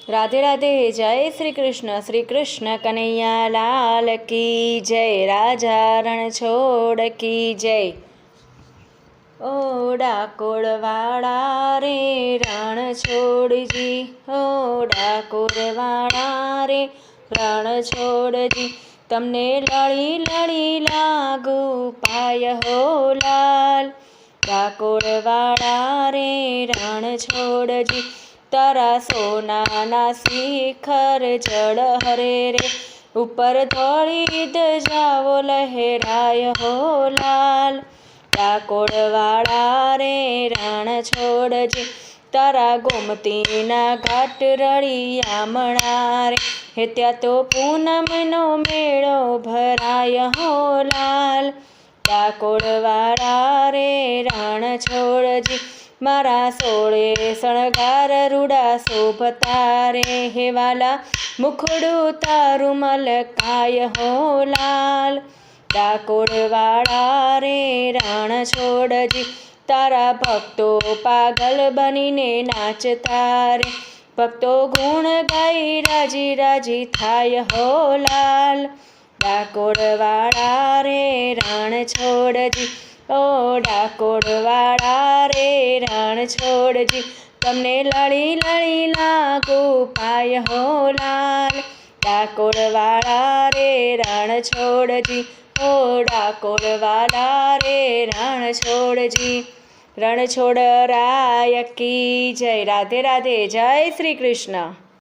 राधे राधे। जय श्री कृष्ण कन्हैया लाल की जय। राजा रणछोड़ की जय। ओ डाकोरवाड़ा रे रणछोड़जी, ओ डाकोरवाड़ा रे रणछोड़जी, तमने लड़ी लड़ी लागू पाय हो लाल। डाकोरवाड़ा रे रणछोड़जी, तारा सोनाना शिखर जड़ हरे रे, ऊपर धोड़ी धजाओ लहराय हो लाल। डाकोरवाड़ा रे रणछोड़जी, तारा गोमतीना घाट रळियामणा रे, हे त्या तो पूनमनो मेळो भराय हो लाल। डाकोरवाड़ा रे रणछोड़जी, मारा सोळे शणगार रूड़ा शोभता रे, हे वाला मुखड़ू तारू मलकाय हो लाल। डाकोरवाड़ा रे रणछोड़जी, तारा भक्तो पागल बनीने नाचता रे, भक्तो गुण गाई राजी राजी थाय हो लाल। डाकोरवाड़ा रे रणछोड़जी, ओ डाकोरवाड़ा रे रणछोड़जी, तमने लड़ी लड़ी लागू पाय हो लाल। डाकोरवाड़ा रे रणछोड़जी, ओ डाकोरवाड़ा रे रणछोड़जी, रणछोड़ राय की जय। राधे राधे। जय श्री कृष्ण।